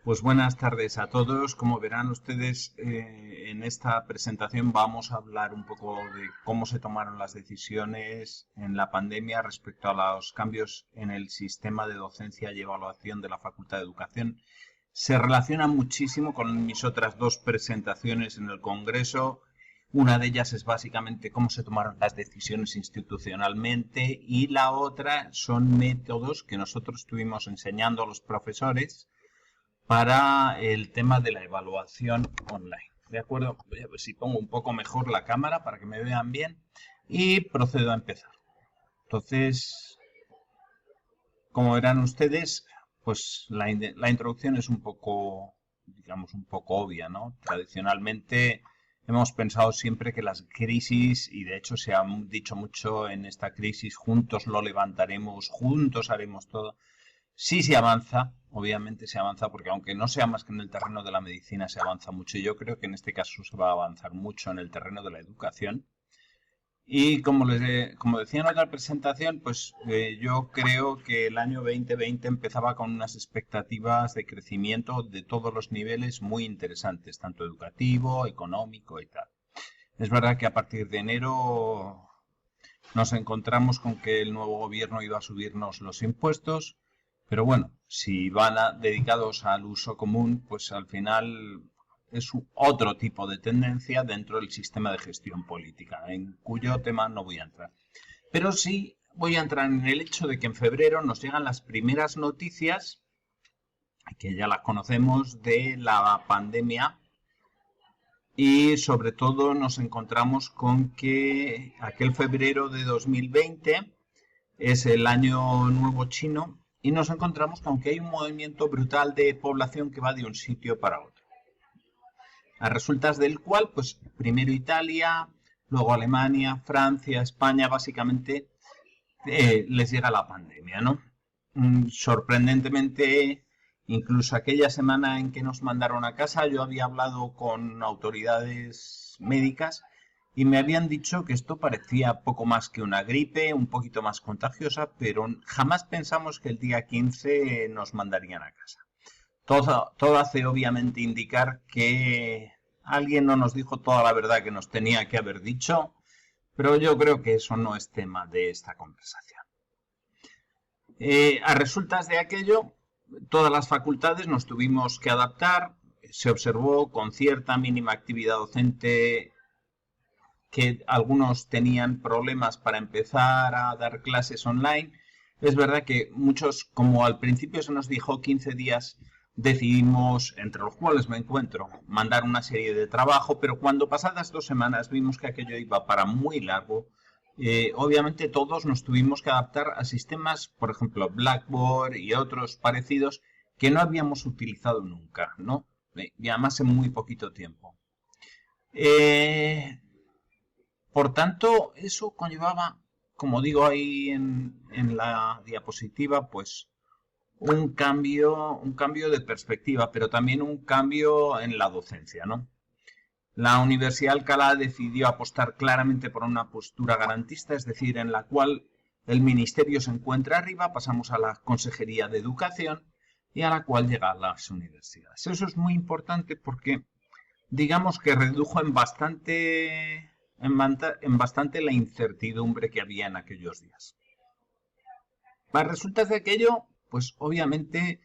Pues buenas tardes a todos. Como verán ustedes, en esta presentación vamos a hablar un poco de cómo se tomaron las decisiones en la pandemia respecto a los cambios en el sistema de docencia y evaluación de la Facultad de Educación. Se relaciona muchísimo con mis otras dos presentaciones en el Congreso. Una de ellas es básicamente cómo se tomaron las decisiones institucionalmente y la otra son métodos que nosotros estuvimos enseñando a los profesores para el tema de la evaluación online. ¿De acuerdo? Voy a ver si pongo un poco mejor la cámara para que me vean bien y procedo a empezar. Entonces, como verán ustedes, pues la introducción es un poco, digamos, un poco obvia, ¿no? Tradicionalmente hemos pensado siempre que las crisis, y de hecho se ha dicho mucho en esta crisis, juntos lo levantaremos, juntos haremos todo. Sí se avanza, obviamente se avanza, porque aunque no sea más que en el terreno de la medicina se avanza mucho, yo creo que en este caso se va a avanzar mucho en el terreno de la educación. Y como decía en otra presentación, pues yo creo que el año 2020 empezaba con unas expectativas de crecimiento de todos los niveles muy interesantes, tanto educativo, económico y tal. Es verdad que a partir de enero nos encontramos con que el nuevo gobierno iba a subirnos los impuestos, pero bueno, si van dedicados al uso común, pues al final es otro tipo de tendencia dentro del sistema de gestión política, en cuyo tema no voy a entrar. Pero sí voy a entrar en el hecho de que en febrero nos llegan las primeras noticias, que ya las conocemos, de la pandemia. Y sobre todo nos encontramos con que aquel febrero de 2020 es el año nuevo chino y nos encontramos con que hay un movimiento brutal de población que va de un sitio para otro. A resultas del cual, pues primero Italia, luego Alemania, Francia, España, básicamente les llega la pandemia, ¿no? Sorprendentemente, incluso aquella semana en que nos mandaron a casa, yo había hablado con autoridades médicas y me habían dicho que esto parecía poco más que una gripe, un poquito más contagiosa, pero jamás pensamos que el día 15 nos mandarían a casa. Todo hace obviamente indicar que alguien no nos dijo toda la verdad que nos tenía que haber dicho, pero yo creo que eso no es tema de esta conversación. A resultas de aquello, todas las facultades nos tuvimos que adaptar. Se observó con cierta mínima actividad docente que algunos tenían problemas para empezar a dar clases online. Es verdad que muchos, como al principio se nos dijo 15 días, decidimos, entre los cuales me encuentro, mandar una serie de trabajo, pero cuando pasadas 2 semanas vimos que aquello iba para muy largo. Obviamente todos nos tuvimos que adaptar a sistemas, por ejemplo, Blackboard y otros parecidos que no habíamos utilizado nunca, ¿no? Y además en muy poquito tiempo. Por tanto, eso conllevaba, como digo ahí en la diapositiva, pues un cambio de perspectiva, pero también un cambio en la docencia, ¿no? La Universidad de Alcalá decidió apostar claramente por una postura garantista, es decir, en la cual el ministerio se encuentra arriba, pasamos a la Consejería de Educación y a la cual llegan las universidades. Eso es muy importante porque digamos que redujo en bastante la incertidumbre que había en aquellos días. Para resultas de aquello, pues obviamente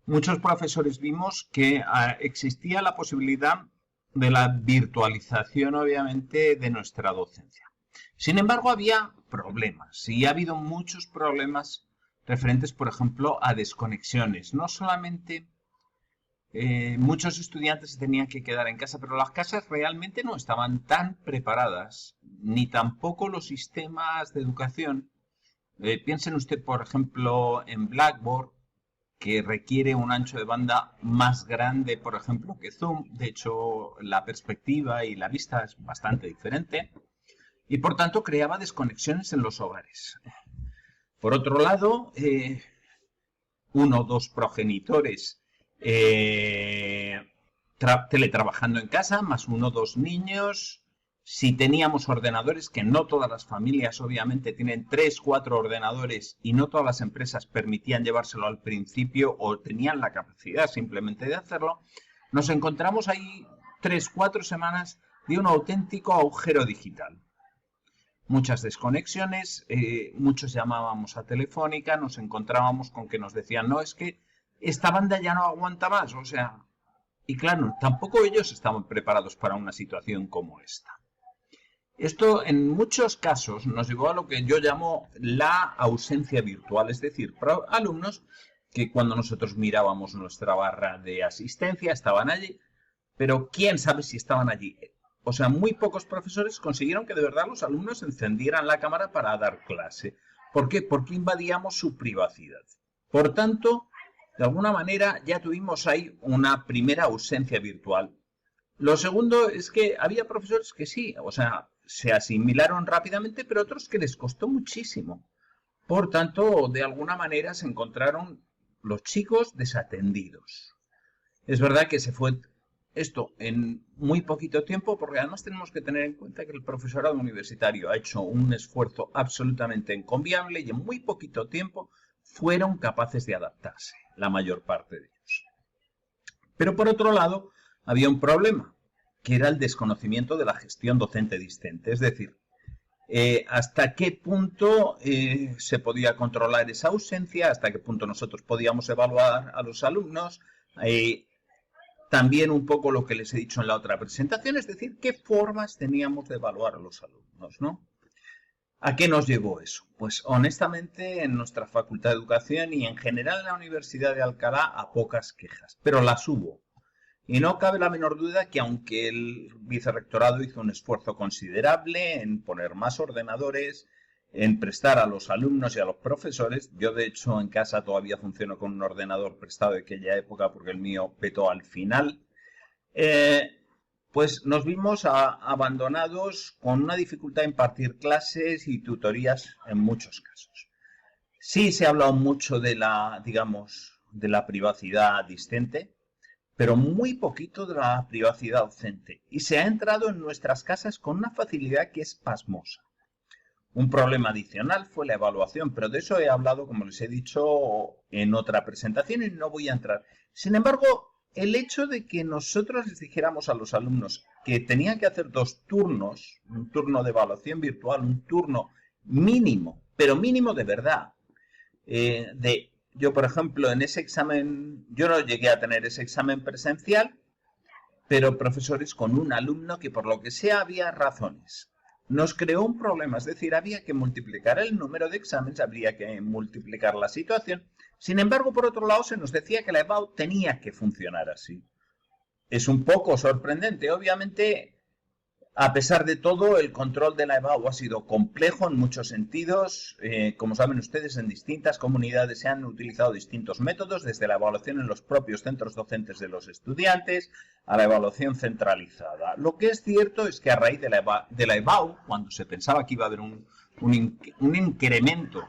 muchos profesores vimos que existía la posibilidad de la virtualización, obviamente, de nuestra docencia. Sin embargo, había problemas y ha habido muchos problemas referentes, por ejemplo, a desconexiones. No solamente muchos estudiantes se tenían que quedar en casa, pero las casas realmente no estaban tan preparadas, ni tampoco los sistemas de educación. Piensen usted, por ejemplo, en Blackboard, que requiere un ancho de banda más grande, por ejemplo, que Zoom. De hecho, la perspectiva y la vista es bastante diferente. Y por tanto, creaba desconexiones en los hogares. Por otro lado, uno o dos progenitores teletrabajando en casa, más uno o dos niños, si teníamos ordenadores, que no todas las familias obviamente tienen 3, 4 ordenadores y no todas las empresas permitían llevárselo al principio o tenían la capacidad simplemente de hacerlo, nos encontramos ahí 3, 4 semanas de un auténtico agujero digital. Muchas desconexiones, muchos llamábamos a Telefónica, nos encontrábamos con que nos decían, no, es que esta banda ya no aguanta más, o sea, y claro, tampoco ellos estaban preparados para una situación como esta. Esto en muchos casos nos llevó a lo que yo llamo la ausencia virtual, es decir, para alumnos que cuando nosotros mirábamos nuestra barra de asistencia estaban allí, pero quién sabe si estaban allí. O sea, muy pocos profesores consiguieron que de verdad los alumnos encendieran la cámara para dar clase. ¿Por qué? Porque invadíamos su privacidad. Por tanto, de alguna manera ya tuvimos ahí una primera ausencia virtual. Lo segundo es que había profesores que sí, o sea, se asimilaron rápidamente, pero otros que les costó muchísimo. Por tanto, de alguna manera se encontraron los chicos desatendidos. Es verdad que se fue esto en muy poquito tiempo, porque además tenemos que tener en cuenta que el profesorado universitario ha hecho un esfuerzo absolutamente encomiable y en muy poquito tiempo fueron capaces de adaptarse, la mayor parte de ellos. Pero por otro lado, había un problema, que era el desconocimiento de la gestión docente-discente, es decir, hasta qué punto se podía controlar esa ausencia, hasta qué punto nosotros podíamos evaluar a los alumnos, también un poco lo que les he dicho en la otra presentación, es decir, qué formas teníamos de evaluar a los alumnos, ¿no? ¿A qué nos llevó eso? Pues honestamente en nuestra Facultad de Educación y en general en la Universidad de Alcalá a pocas quejas, pero las hubo. Y no cabe la menor duda que aunque el vicerrectorado hizo un esfuerzo considerable en poner más ordenadores, en prestar a los alumnos y a los profesores, yo de hecho en casa todavía funciono con un ordenador prestado de aquella época porque el mío petó al final, pues nos vimos abandonados con una dificultad en impartir clases y tutorías en muchos casos. Sí se ha hablado mucho de la, digamos, de la privacidad discente, pero muy poquito de la privacidad docente. Y se ha entrado en nuestras casas con una facilidad que es pasmosa. Un problema adicional fue la evaluación, pero de eso he hablado, como les he dicho, en otra presentación y no voy a entrar. Sin embargo, el hecho de que nosotros les dijéramos a los alumnos que tenían que hacer 2 turnos, un turno de evaluación virtual, un turno mínimo, pero mínimo de verdad, yo, por ejemplo, en ese examen, yo no llegué a tener ese examen presencial, pero profesores con un alumno que por lo que sea había razones. Nos creó un problema, es decir, había que multiplicar el número de exámenes, habría que multiplicar la situación. Sin embargo, por otro lado, se nos decía que la EBAU tenía que funcionar así. Es un poco sorprendente, obviamente. A pesar de todo, el control de la EBAU ha sido complejo en muchos sentidos. Como saben ustedes, en distintas comunidades se han utilizado distintos métodos, desde la evaluación en los propios centros docentes de los estudiantes a la evaluación centralizada. Lo que es cierto es que a raíz de la EBAU, cuando se pensaba que iba a haber un incremento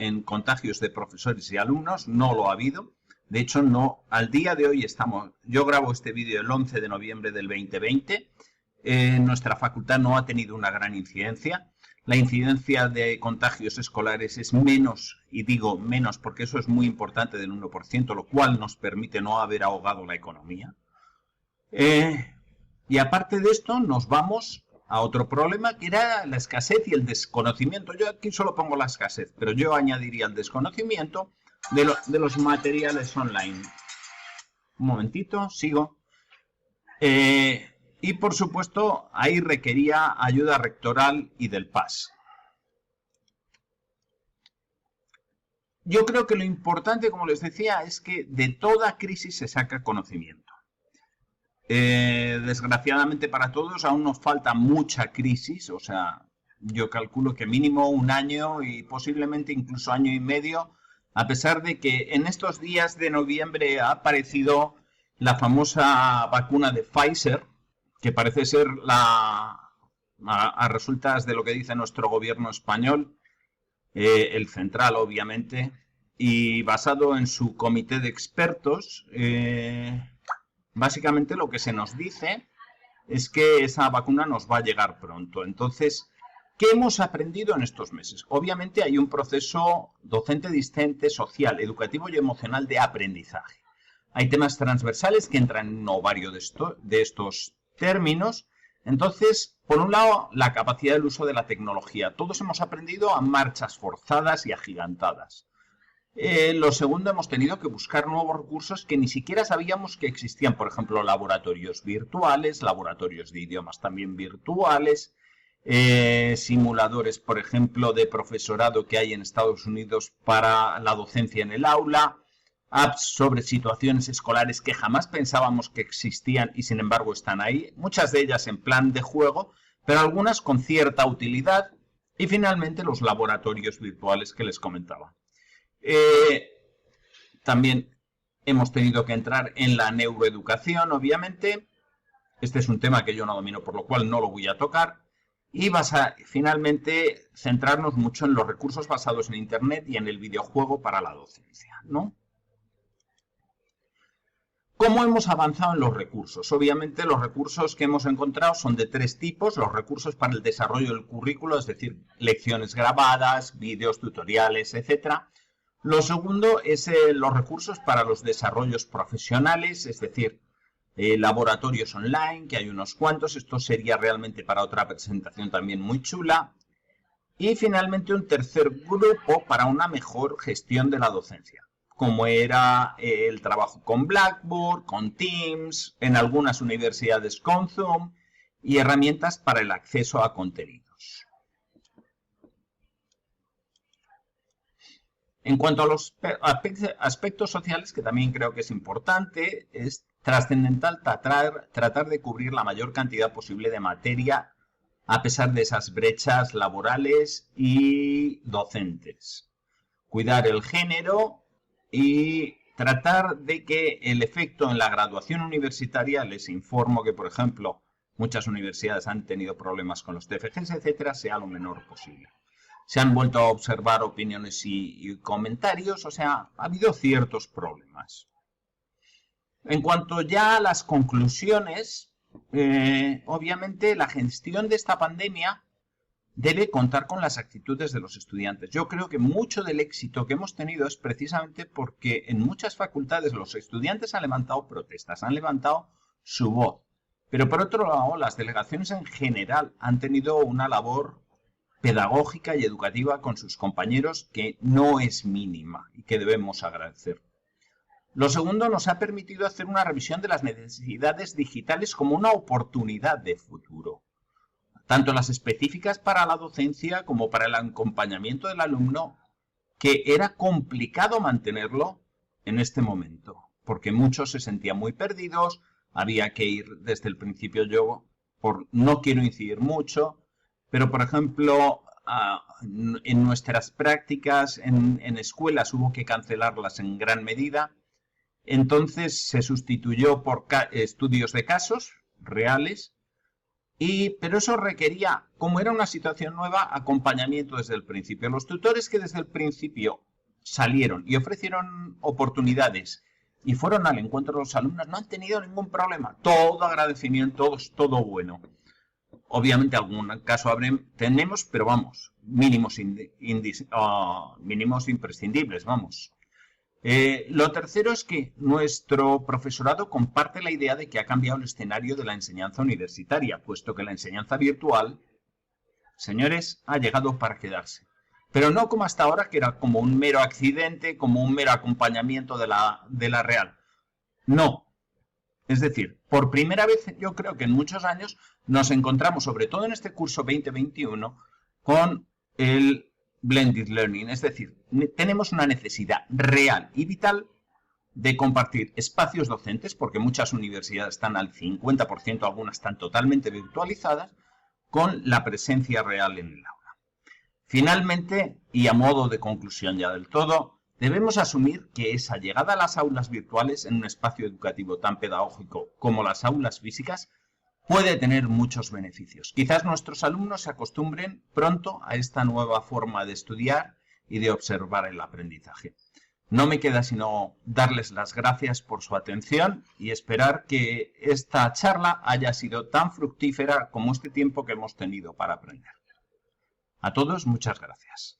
en contagios de profesores y alumnos, no lo ha habido. De hecho, no. Al día de hoy yo grabo este vídeo el 11 de noviembre del 2020. Nuestra facultad no ha tenido una gran incidencia. La incidencia de contagios escolares es menos, y digo menos porque eso es muy importante, del 1%, lo cual nos permite no haber ahogado la economía. Y aparte de esto, nos vamos a otro problema, que era la escasez y el desconocimiento. Yo aquí solo pongo la escasez, pero yo añadiría el desconocimiento de los materiales online. Un momentito, sigo. Y por supuesto, ahí requería ayuda rectoral y del PAS. Yo creo que lo importante, como les decía, es que de toda crisis se saca conocimiento. Desgraciadamente para todos aún nos falta mucha crisis, o sea, yo calculo que mínimo 1 año y posiblemente incluso 1 año y medio, a pesar de que en estos días de noviembre ha aparecido la famosa vacuna de Pfizer, que parece ser a resultas de lo que dice nuestro gobierno español, el central obviamente, y basado en su comité de expertos, básicamente lo que se nos dice es que esa vacuna nos va a llegar pronto. Entonces, ¿qué hemos aprendido en estos meses? Obviamente hay un proceso docente, discente, social, educativo y emocional de aprendizaje. Hay temas transversales que entran en un ovario de estos términos. Entonces, por un lado, la capacidad del uso de la tecnología. Todos hemos aprendido a marchas forzadas y agigantadas. Lo segundo, hemos tenido que buscar nuevos recursos que ni siquiera sabíamos que existían. Por ejemplo, laboratorios virtuales, laboratorios de idiomas también virtuales, simuladores, por ejemplo, de profesorado que hay en Estados Unidos para la docencia en el aula, apps sobre situaciones escolares que jamás pensábamos que existían y sin embargo están ahí, muchas de ellas en plan de juego, pero algunas con cierta utilidad, y finalmente los laboratorios virtuales que les comentaba. También hemos tenido que entrar en la neuroeducación, obviamente. Este es un tema que yo no domino, por lo cual no lo voy a tocar. Y finalmente centrarnos mucho en los recursos basados en Internet y en el videojuego para la docencia, ¿no? ¿Cómo hemos avanzado en los recursos? Obviamente los recursos que hemos encontrado son de tres tipos. Los recursos para el desarrollo del currículo, es decir, lecciones grabadas, vídeos, tutoriales, etc. Lo segundo es los recursos para los desarrollos profesionales, es decir, laboratorios online, que hay unos cuantos. Esto sería realmente para otra presentación también muy chula. Y finalmente un tercer grupo para una mejor gestión de la docencia, como era el trabajo con Blackboard, con Teams, en algunas universidades con Zoom y herramientas para el acceso a contenidos. En cuanto a los aspectos sociales, que también creo que es importante, es trascendental tratar de cubrir la mayor cantidad posible de materia a pesar de esas brechas laborales y docentes. Cuidar el género y tratar de que el efecto en la graduación universitaria, les informo que, por ejemplo, muchas universidades han tenido problemas con los TFGs, etcétera, sea lo menor posible. Se han vuelto a observar opiniones y comentarios, o sea, ha habido ciertos problemas. En cuanto ya a las conclusiones, obviamente la gestión de esta pandemia debe contar con las actitudes de los estudiantes. Yo creo que mucho del éxito que hemos tenido es precisamente porque en muchas facultades los estudiantes han levantado protestas, han levantado su voz. Pero por otro lado, las delegaciones en general han tenido una labor pedagógica y educativa con sus compañeros que no es mínima y que debemos agradecer. Lo segundo, nos ha permitido hacer una revisión de las necesidades digitales como una oportunidad de futuro, tanto las específicas para la docencia como para el acompañamiento del alumno, que era complicado mantenerlo en este momento, porque muchos se sentían muy perdidos, había que ir desde el principio. No quiero incidir mucho, pero por ejemplo, en nuestras prácticas en escuelas hubo que cancelarlas en gran medida. Entonces se sustituyó por estudios de casos reales, pero eso requería, como era una situación nueva, acompañamiento desde el principio. Los tutores que desde el principio salieron y ofrecieron oportunidades y fueron al encuentro de los alumnos no han tenido ningún problema. Todo agradecimiento, todo bueno. Obviamente algún caso tenemos, pero vamos, mínimos imprescindibles, vamos. Lo tercero es que nuestro profesorado comparte la idea de que ha cambiado el escenario de la enseñanza universitaria, puesto que la enseñanza virtual, señores, ha llegado para quedarse. Pero no como hasta ahora, que era como un mero accidente, como un mero acompañamiento de la real. No. Es decir, por primera vez, yo creo que en muchos años, nos encontramos, sobre todo en este curso 2021, con el Blended Learning. Es decir, tenemos una necesidad real y vital de compartir espacios docentes, porque muchas universidades están al 50%, algunas están totalmente virtualizadas, con la presencia real en el aula. Finalmente, y a modo de conclusión ya del todo, debemos asumir que esa llegada a las aulas virtuales en un espacio educativo tan pedagógico como las aulas físicas puede tener muchos beneficios. Quizás nuestros alumnos se acostumbren pronto a esta nueva forma de estudiar y de observar el aprendizaje. No me queda sino darles las gracias por su atención y esperar que esta charla haya sido tan fructífera como este tiempo que hemos tenido para aprender. A todos, muchas gracias.